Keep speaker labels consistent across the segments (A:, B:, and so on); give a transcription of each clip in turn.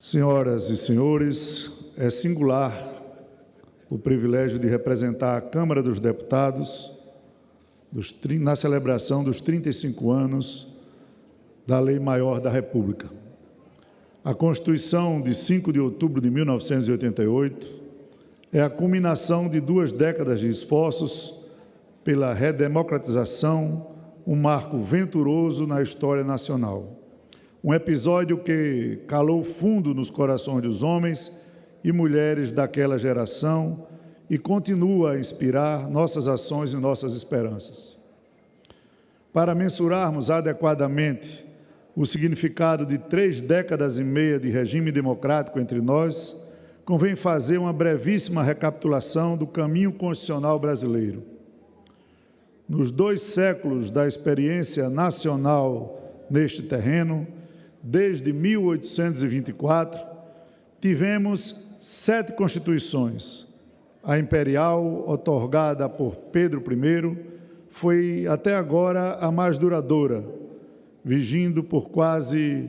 A: Senhoras e senhores, é singular o privilégio de representar a Câmara dos Deputados na celebração dos 35 anos da Lei Maior da República. A Constituição de 5 de outubro de 1988 é a culminação de 2 décadas de esforços pela redemocratização, um marco venturoso na história nacional. Um episódio que calou fundo nos corações dos homens e mulheres daquela geração e continua a inspirar nossas ações e nossas esperanças. Para mensurarmos adequadamente o significado de 3 décadas e meia de regime democrático entre nós, convém fazer uma brevíssima recapitulação do caminho constitucional brasileiro. Nos 2 séculos da experiência nacional neste terreno, desde 1824, tivemos 7 constituições. A imperial, outorgada por Pedro I, foi até agora a mais duradoura, vigindo por quase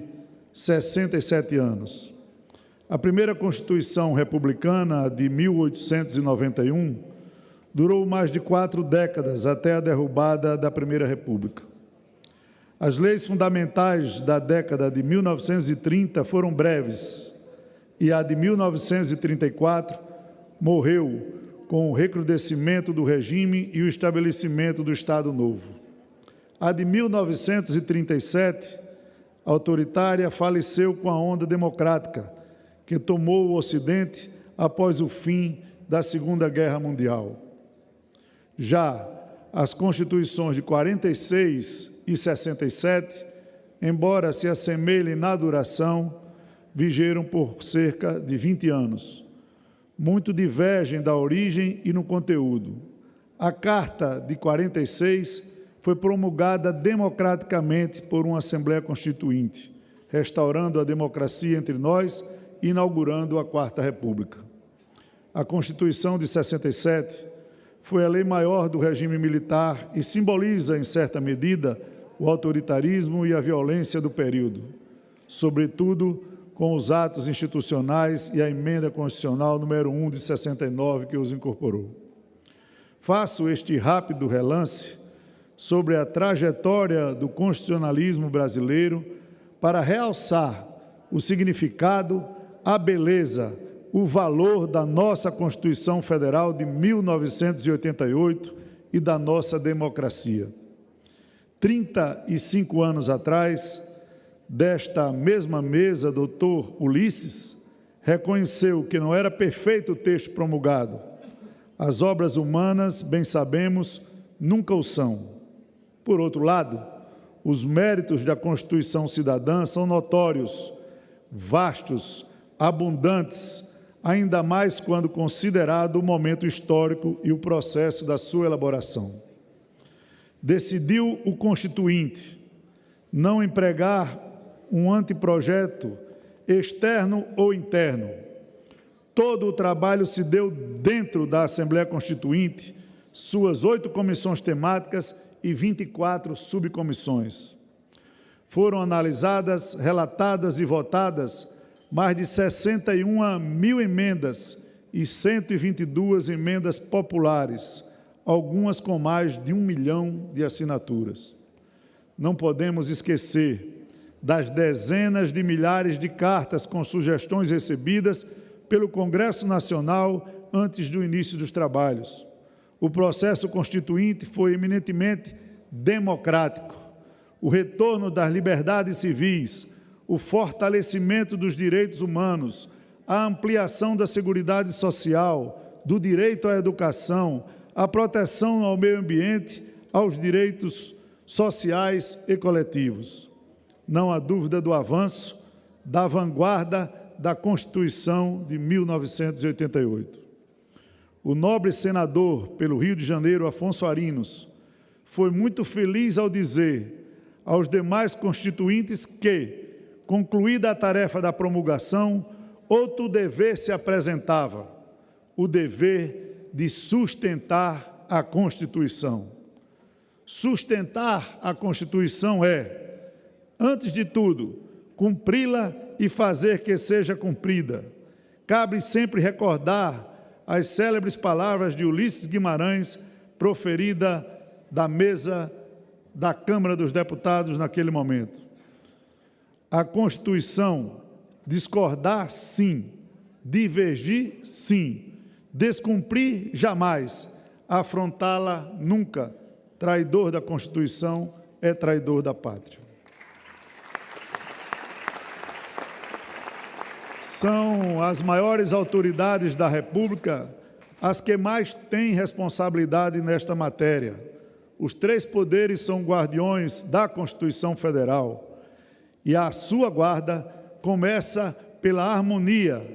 A: 67 anos. A primeira Constituição republicana, de 1891, durou mais de 4 décadas, até a derrubada da Primeira República. As leis fundamentais da década de 1930 foram breves, e a de 1934 morreu com o recrudescimento do regime e o estabelecimento do Estado Novo. A de 1937, autoritária, faleceu com a onda democrática, que tomou o Ocidente após o fim da Segunda Guerra Mundial. Já as Constituições de 46 e 67, embora se assemelhem na duração, vigeram por cerca de 20 anos. Muito divergem da origem e no conteúdo. A Carta de 46 foi promulgada democraticamente por uma Assembleia Constituinte, restaurando a democracia entre nós e inaugurando a Quarta República. A Constituição de 67 foi a lei maior do regime militar e simboliza, em certa medida, o autoritarismo e a violência do período, sobretudo com os atos institucionais e a emenda constitucional número 1 de 69, que os incorporou. Faço este rápido relance sobre a trajetória do constitucionalismo brasileiro para realçar o significado, a beleza, o valor da nossa Constituição Federal de 1988 e da nossa democracia. 35 anos atrás, desta mesma mesa, doutor Ulisses reconheceu que não era perfeito o texto promulgado. As obras humanas, bem sabemos, nunca o são. Por outro lado, os méritos da Constituição Cidadã são notórios, vastos, abundantes, ainda mais quando considerado o momento histórico e o processo da sua elaboração. Decidiu o Constituinte não empregar um anteprojeto externo ou interno. Todo o trabalho se deu dentro da Assembleia Constituinte, suas 8 comissões temáticas e 24 subcomissões. Foram analisadas, relatadas e votadas mais de 61.000 emendas e 122 emendas populares, algumas com mais de 1 milhão de assinaturas. Não podemos esquecer das dezenas de milhares de cartas com sugestões recebidas pelo Congresso Nacional antes do início dos trabalhos. O processo constituinte foi eminentemente democrático. O retorno das liberdades civis, o fortalecimento dos direitos humanos, a ampliação da seguridade social, do direito à educação, a proteção ao meio ambiente, aos direitos sociais e coletivos. Não há dúvida do avanço, da vanguarda da Constituição de 1988. O nobre senador pelo Rio de Janeiro, Afonso Arinos, foi muito feliz ao dizer aos demais constituintes que, concluída a tarefa da promulgação, outro dever se apresentava, o dever de sustentar a Constituição. Sustentar a Constituição é, antes de tudo, cumpri-la e fazer que seja cumprida. Cabe sempre recordar as célebres palavras de Ulisses Guimarães, proferida da mesa da Câmara dos Deputados naquele momento. A Constituição, discordar sim, divergir sim, descumprir jamais, afrontá-la nunca. Traidor da Constituição é traidor da pátria. São as maiores autoridades da República as que mais têm responsabilidade nesta matéria. Os três poderes são guardiões da Constituição Federal e a sua guarda começa pela harmonia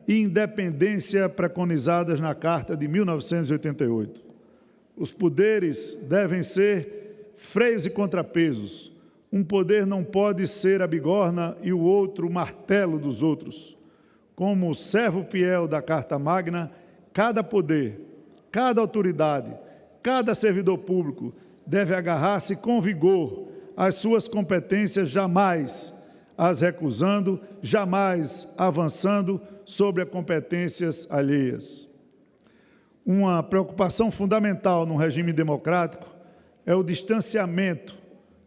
A: e independência preconizadas na Carta de 1988. Os poderes devem ser freios e contrapesos. Um poder não pode ser a bigorna e o outro o martelo dos outros. Como servo fiel da Carta Magna, cada poder, cada autoridade, cada servidor público deve agarrar-se com vigor às suas competências, jamais as recusando, jamais avançando sobre as competências alheias. Uma preocupação fundamental num regime democrático é o distanciamento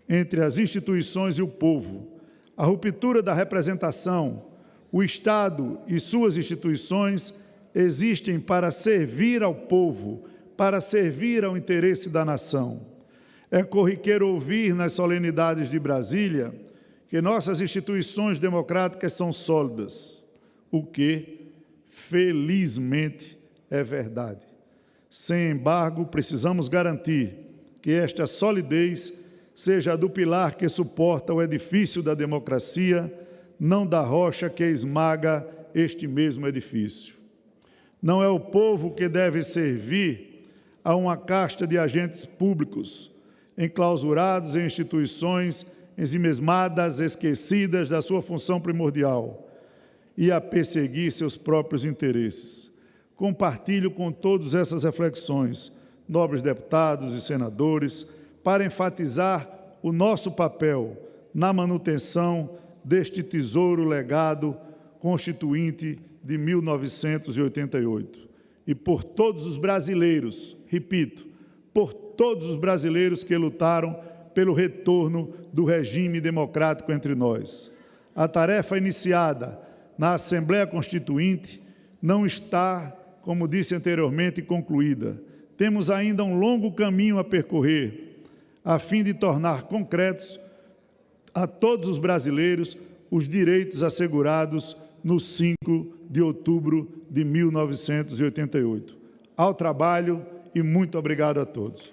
A: entre as instituições e o povo, a ruptura da representação. O Estado e suas instituições existem para servir ao povo, para servir ao interesse da nação. É corriqueiro ouvir nas solenidades de Brasília que nossas instituições democráticas são sólidas, o que, felizmente, é verdade. Sem embargo, precisamos garantir que esta solidez seja a do pilar que suporta o edifício da democracia, não da rocha que esmaga este mesmo edifício. Não é o povo que deve servir a uma casta de agentes públicos, enclausurados em instituições ensimesmadas, esquecidas da sua função primordial, e a perseguir seus próprios interesses. Compartilho com todos essas reflexões, nobres deputados e senadores, para enfatizar o nosso papel na manutenção deste tesouro legado constituinte de 1988. E por todos os brasileiros, repito, por todos os brasileiros que lutaram pelo retorno do regime democrático entre nós. A tarefa iniciada na Assembleia Constituinte não está, como disse anteriormente, concluída. Temos ainda um longo caminho a percorrer, a fim de tornar concretos a todos os brasileiros os direitos assegurados no 5 de outubro de 1988. Ao trabalho e muito obrigado a todos.